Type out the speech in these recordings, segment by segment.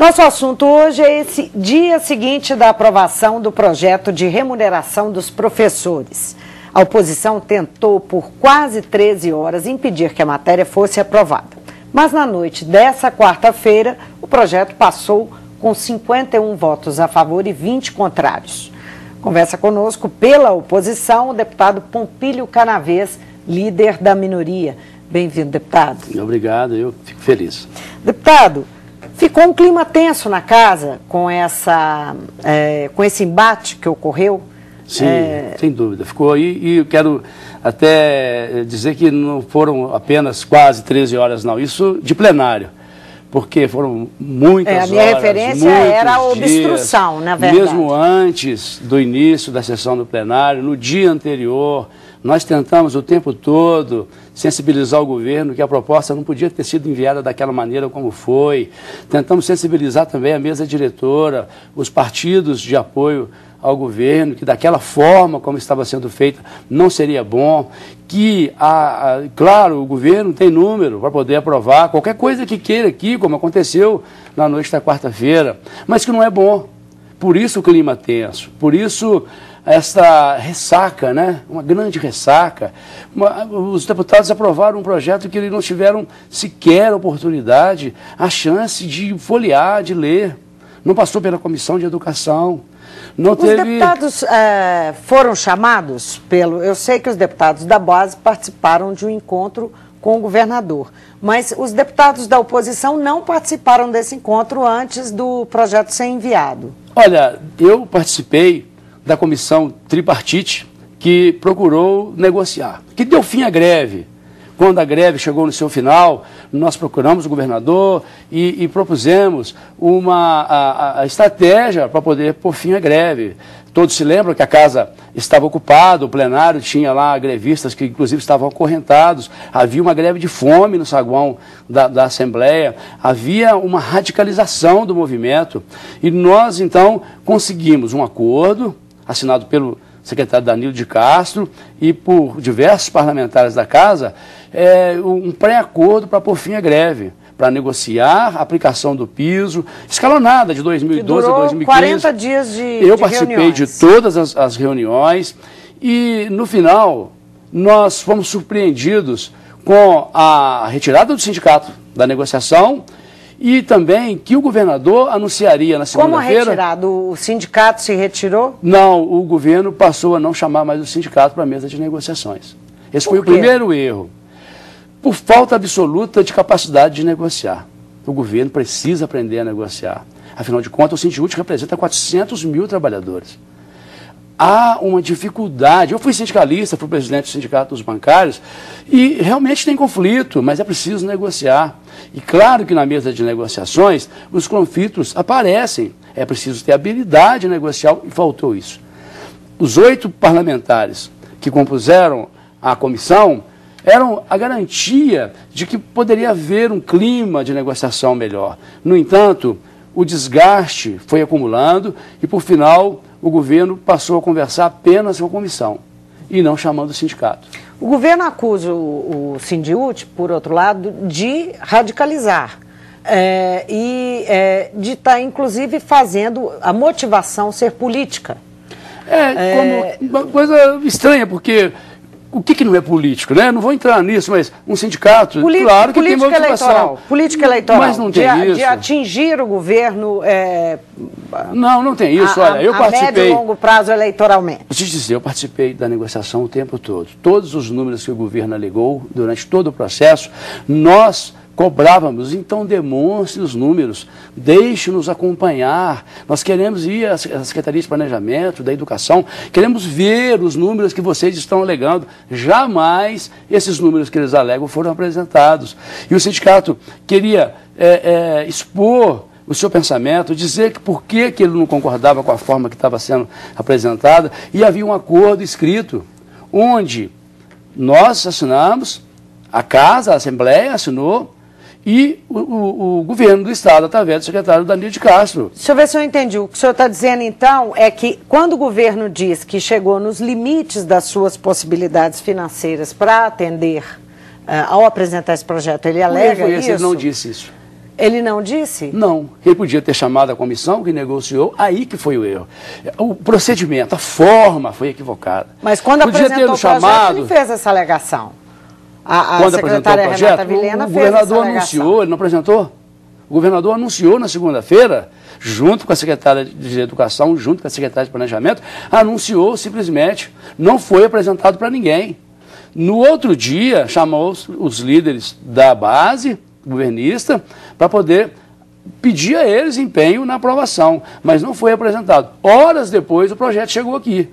Nosso assunto hoje é esse dia seguinte da aprovação do projeto de remuneração dos professores. A oposição tentou por quase 13 horas impedir que a matéria fosse aprovada. Mas na noite dessa quarta-feira, o projeto passou com 51 votos a favor e 20 contrários. Conversa conosco pela oposição o deputado Pompílio Canavês, líder da minoria. Bem-vindo, deputado. Obrigado, eu fico feliz. Deputado, ficou um clima tenso na casa com esse embate que ocorreu? Sim, sem dúvida. Ficou aí e eu quero até dizer que não foram apenas quase 13 horas, não. Isso de plenário, porque foram muitas horas. A minha referência era a obstrução, dias, na verdade. Mesmo antes do início da sessão do plenário, no dia anterior, nós tentamos o tempo todo sensibilizar o governo que a proposta não podia ter sido enviada daquela maneira como foi. Tentamos sensibilizar também a mesa diretora, os partidos de apoio ao governo, que daquela forma como estava sendo feita não seria bom, que, claro, o governo tem número para poder aprovar qualquer coisa que queira aqui, como aconteceu na noite da quarta-feira, mas que não é bom. Por isso o clima tenso, por isso essa ressaca, né? Uma grande ressaca. Os deputados aprovaram um projeto que eles não tiveram sequer oportunidade, a chance de folhear, de ler. Não passou pela Comissão de Educação. Não teve... Os deputados foram chamados eu sei que os deputados da base participaram de um encontro com o governador, mas os deputados da oposição não participaram desse encontro antes do projeto ser enviado. Olha, eu participei da comissão tripartite que procurou negociar, que deu fim à greve. Quando a greve chegou no seu final, nós procuramos o governador e propusemos a estratégia para poder pôr fim à greve. Todos se lembram que a casa estava ocupada, o plenário tinha lá grevistas que inclusive estavam acorrentados, havia uma greve de fome no saguão da Assembleia, havia uma radicalização do movimento e nós então conseguimos um acordo assinado pelo secretário Danilo de Castro e por diversos parlamentares da casa, um pré-acordo para pôr fim à greve, para negociar a aplicação do piso, escalonada de 2012 a 2015. 40 dias de Eu participei reuniões. de todas as reuniões e, no final, nós fomos surpreendidos com a retirada do sindicato da negociação e também que o governador anunciaria na segunda-feira... Como retirado? O sindicato se retirou? Não, o governo passou a não chamar mais o sindicato para a mesa de negociações. Esse foi o primeiro erro. Por falta absoluta de capacidade de negociar. O governo precisa aprender a negociar. Afinal de contas, o Sindiúti representa 400 mil trabalhadores. Há uma dificuldade. Eu fui sindicalista, fui presidente do Sindicato dos Bancários e realmente tem conflito, mas é preciso negociar. E claro que na mesa de negociações os conflitos aparecem. É preciso ter habilidade negocial e faltou isso. Os 8 parlamentares que compuseram a comissão eram a garantia de que poderia haver um clima de negociação melhor. No entanto, o desgaste foi acumulando e, por final, o governo passou a conversar apenas com a comissão e não chamando o sindicato. O governo acusa o Sindiúti, por outro lado, de radicalizar de estar, inclusive, fazendo a motivação ser política. Como uma coisa estranha, porque... O que não é político, né? Não vou entrar nisso, mas um sindicato, claro que tem motivação. Política eleitoral. Mas não tem isso. De atingir o governo... Não tem isso. Olha, eu participei... A médio e longo prazo eleitoralmente. Deixa eu te dizer, eu participei da negociação o tempo todo. Todos os números que o governo alegou durante todo o processo, nós cobrávamos, então demonstre os números, deixe-nos acompanhar. Nós queremos ir à Secretaria de Planejamento, da Educação, queremos ver os números que vocês estão alegando. Jamais esses números que eles alegam foram apresentados. E o sindicato queria expor o seu pensamento, dizer que por que ele não concordava com a forma que estava sendo apresentada, e havia um acordo escrito, onde nós assinamos, a casa, a Assembleia assinou, e o governo do Estado, através do secretário Danilo de Castro. Deixa eu ver se eu entendi. O que o senhor está dizendo, então, é que quando o governo diz que chegou nos limites das suas possibilidades financeiras para atender, ao apresentar esse projeto, ele alega isso? Ele não disse isso. Ele não disse? Não. Ele podia ter chamado a comissão que negociou, aí que foi o erro. O procedimento, a forma foi equivocada. Mas quando apresentou o projeto, ele fez essa alegação. Quando apresentou o projeto, o governador anunciou, ele não apresentou? O governador anunciou na segunda-feira, junto com a secretária de Educação, junto com a secretária de Planejamento, anunciou simplesmente, não foi apresentado para ninguém. No outro dia, chamou os líderes da base governista para poder pedir a eles empenho na aprovação, mas não foi apresentado. Horas depois, o projeto chegou aqui.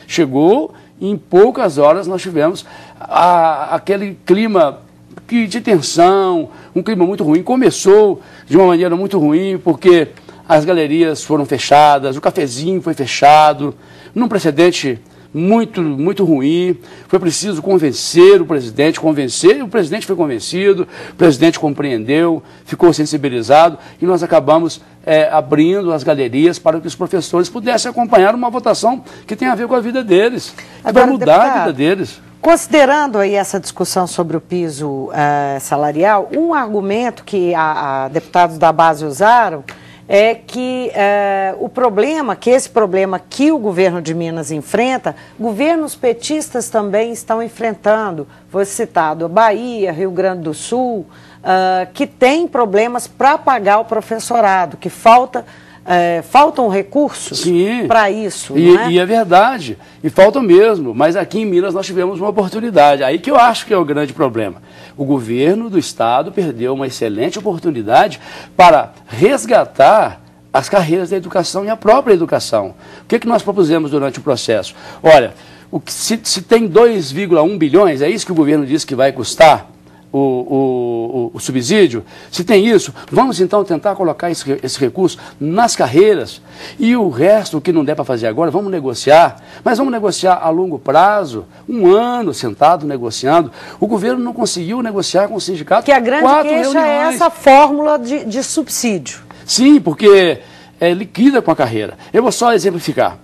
Chegou e em poucas horas nós tivemos aquele clima de tensão, um clima muito ruim. Começou de uma maneira muito ruim, porque as galerias foram fechadas, o cafezinho foi fechado, num precedente muito ruim. Foi preciso convencer o presidente, e o presidente foi convencido, o presidente compreendeu, ficou sensibilizado, e nós acabamos abrindo as galerias para que os professores pudessem acompanhar uma votação que tem a ver com a vida deles, que vai mudar a vida deles. Considerando aí essa discussão sobre o piso salarial, um argumento que deputados da base usaram é que esse problema que o governo de Minas enfrenta, governos petistas também estão enfrentando. Foi citado a Bahia, Rio Grande do Sul, que tem problemas para pagar o professorado, que faltam recursos para isso. E é verdade, e faltam mesmo, mas aqui em Minas nós tivemos uma oportunidade, aí que eu acho que é o grande problema. O governo do estado perdeu uma excelente oportunidade para resgatar as carreiras da educação e a própria educação. O que nós propusemos durante o processo? Olha, se tem 2,1 bilhões, é isso que o governo disse que vai custar o subsídio, se tem isso, vamos então tentar colocar esse recurso nas carreiras, e o resto, o que não der para fazer agora, vamos negociar, mas vamos negociar a longo prazo, 1 ano sentado negociando. O governo não conseguiu negociar com o sindicato. Que a grande queixa é essa fórmula de subsídio. Sim, porque liquida com a carreira. Eu vou só exemplificar.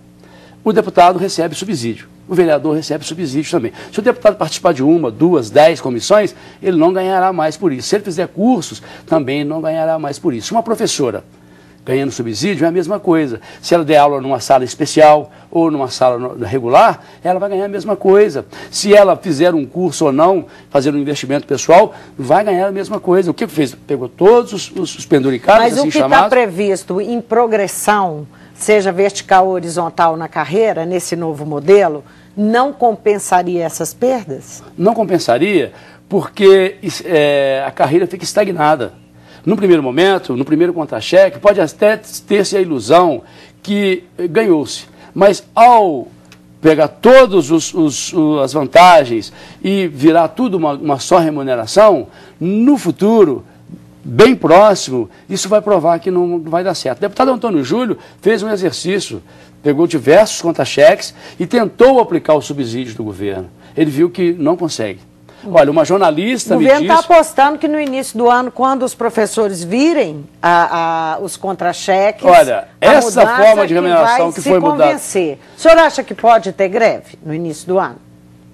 O deputado recebe subsídio. O vereador recebe subsídio também. Se o deputado participar de 1, 2, 10 comissões, ele não ganhará mais por isso. Se ele fizer cursos, também não ganhará mais por isso. Uma professora ganhando subsídio é a mesma coisa. Se ela der aula numa sala especial ou numa sala regular, ela vai ganhar a mesma coisa. Se ela fizer um curso ou não, fazer um investimento pessoal, vai ganhar a mesma coisa. O que fez? Pegou todos os penduricados, mas assim chamados. Mas o que está previsto em progressão, seja vertical ou horizontal na carreira, nesse novo modelo, não compensaria essas perdas? Não compensaria porque a carreira fica estagnada. No primeiro momento, no primeiro contra-cheque, pode até ter-se a ilusão que ganhou-se. Mas ao pegar todas as vantagens e virar tudo uma só remuneração, no futuro, bem próximo, isso vai provar que não vai dar certo. O deputado Antônio Júlio fez um exercício, pegou diversos contra-cheques e tentou aplicar o subsídio do governo. Ele viu que não consegue. Olha, uma jornalista me disse... O governo está apostando que no início do ano, quando os professores virem os contra-cheques... Olha, essa forma de remuneração que foi mudada... O senhor acha que pode ter greve no início do ano?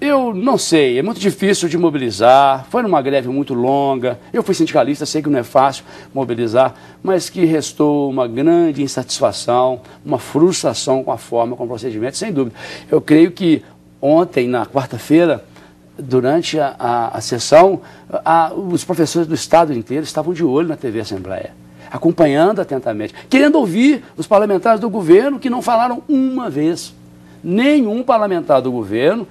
Eu não sei, é muito difícil de mobilizar, foi numa greve muito longa, eu fui sindicalista, sei que não é fácil mobilizar, mas que restou uma grande insatisfação, uma frustração com a forma, com o procedimento, sem dúvida. Eu creio que ontem, na quarta-feira, durante a sessão, os professores do estado inteiro estavam de olho na TV Assembleia, acompanhando atentamente, querendo ouvir os parlamentares do governo que não falaram uma vez. Nenhum parlamentar do governo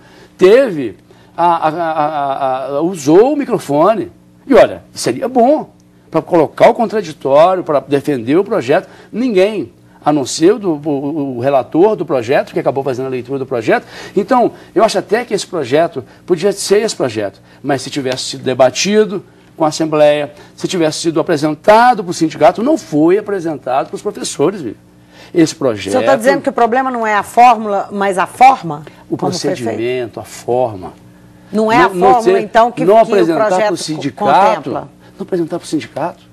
usou o microfone. E olha, seria bom para colocar o contraditório, para defender o projeto. Ninguém, a não ser o relator do projeto, que acabou fazendo a leitura do projeto. Então, eu acho até que esse projeto podia ser esse projeto, mas se tivesse sido debatido com a Assembleia, se tivesse sido apresentado para o sindicato, não foi apresentado para os professores, viu? Esse projeto... O senhor está dizendo que o problema não é a fórmula, mas a forma? O procedimento, a forma. Não é a fórmula, então, que o projeto contempla? Não apresentar para o sindicato.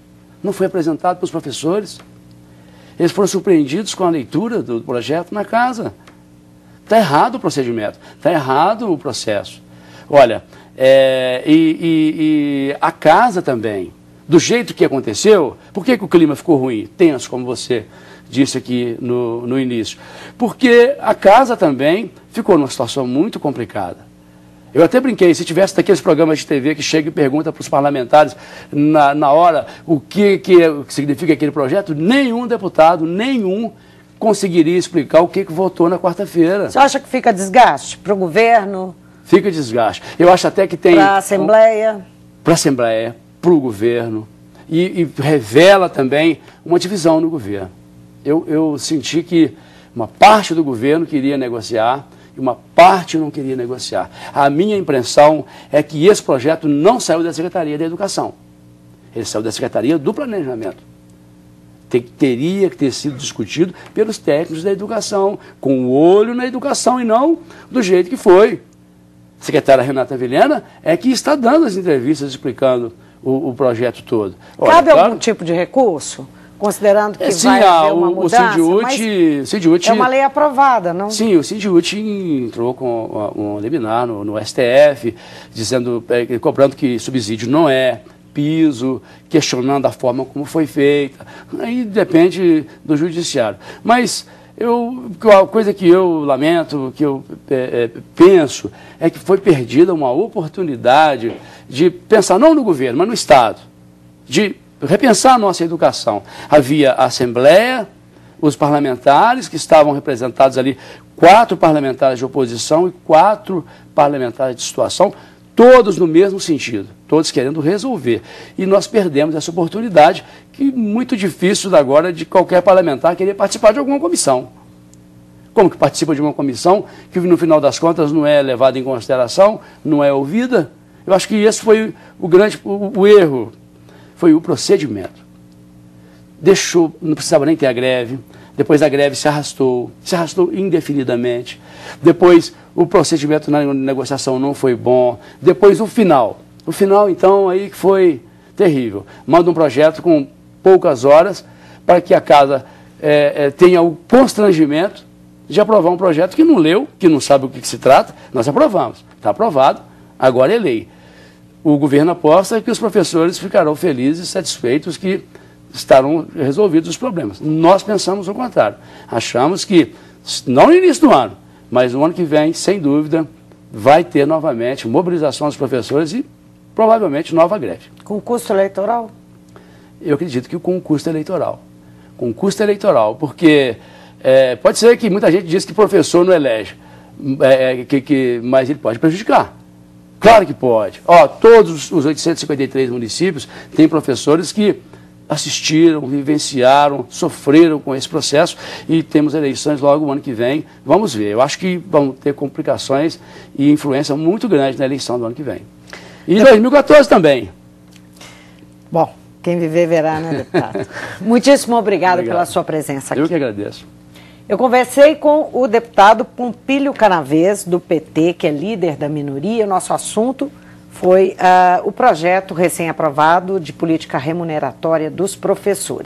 Não foi apresentado para os professores. Eles foram surpreendidos com a leitura do projeto na casa. Está errado o procedimento, está errado o processo. Olha, a casa também. do jeito que aconteceu, por que o clima ficou ruim, tenso, como você disse aqui no início? Porque a casa também ficou numa situação muito complicada. Eu até brinquei, se tivesse daqueles programas de TV que chega e pergunta para os parlamentares na hora o que significa aquele projeto, nenhum deputado, conseguiria explicar o que votou na quarta-feira. Você acha que fica desgaste para o governo? Fica desgaste. Eu acho até que tem... Para a Assembleia? Para a Assembleia, para o governo. E revela também uma divisão no governo. Eu senti que uma parte do governo queria negociar e uma parte não queria negociar. A minha impressão é que esse projeto não saiu da Secretaria da Educação. Ele saiu da Secretaria do Planejamento. Teria que ter sido discutido pelos técnicos da educação, com o olho na educação e não do jeito que foi. A secretária Renata Vilhena é que está dando as entrevistas explicando o projeto todo. Olha, cabe algum tipo de recurso? Considerando que sim, vai haver uma mudança, o Sindiúti é uma lei aprovada, não? Sim, o Sindiúti entrou com um liminar no STF, dizendo, cobrando que subsídio não é piso, questionando a forma como foi feita. Aí depende do judiciário. Mas a coisa que eu lamento, que eu penso, é que foi perdida uma oportunidade de pensar não no governo, mas no Estado, de repensar a nossa educação. Havia a Assembleia, os parlamentares que estavam representados ali, 4 parlamentares de oposição e 4 parlamentares de situação, todos no mesmo sentido, todos querendo resolver. E nós perdemos essa oportunidade, que é muito difícil agora de qualquer parlamentar querer participar de alguma comissão. Como que participa de uma comissão que no final das contas não é levada em consideração, não é ouvida? Eu acho que esse foi o erro. Foi o procedimento. Não precisava nem ter a greve, depois a greve se arrastou indefinidamente, depois o procedimento na negociação não foi bom, depois o final então aí que foi terrível. Manda um projeto com poucas horas para que a casa tenha o constrangimento de aprovar um projeto que não leu, que não sabe o que se trata. Nós aprovamos, está aprovado, agora é lei. O governo aposta que os professores ficarão felizes e satisfeitos que estarão resolvidos os problemas. Nós pensamos o contrário. Achamos que, não no início do ano, mas no ano que vem, sem dúvida, vai ter novamente mobilização dos professores e provavelmente nova greve. Com custo eleitoral? Eu acredito que com custo eleitoral. Com custo eleitoral, porque pode ser que muita gente diz que professor não elege, mas ele pode prejudicar. Claro que pode. Todos os 853 municípios têm professores que assistiram, vivenciaram, sofreram com esse processo e temos eleições logo no ano que vem. Vamos ver. Eu acho que vamos ter complicações e influência muito grande na eleição do ano que vem. E 2014 também. Bom, quem viver verá, né, deputado? Muitíssimo obrigado pela sua presença aqui. Eu que agradeço. Eu conversei com o deputado Pompílio Canavês, do PT, que é líder da minoria. O nosso assunto foi o projeto recém-aprovado de política remuneratória dos professores.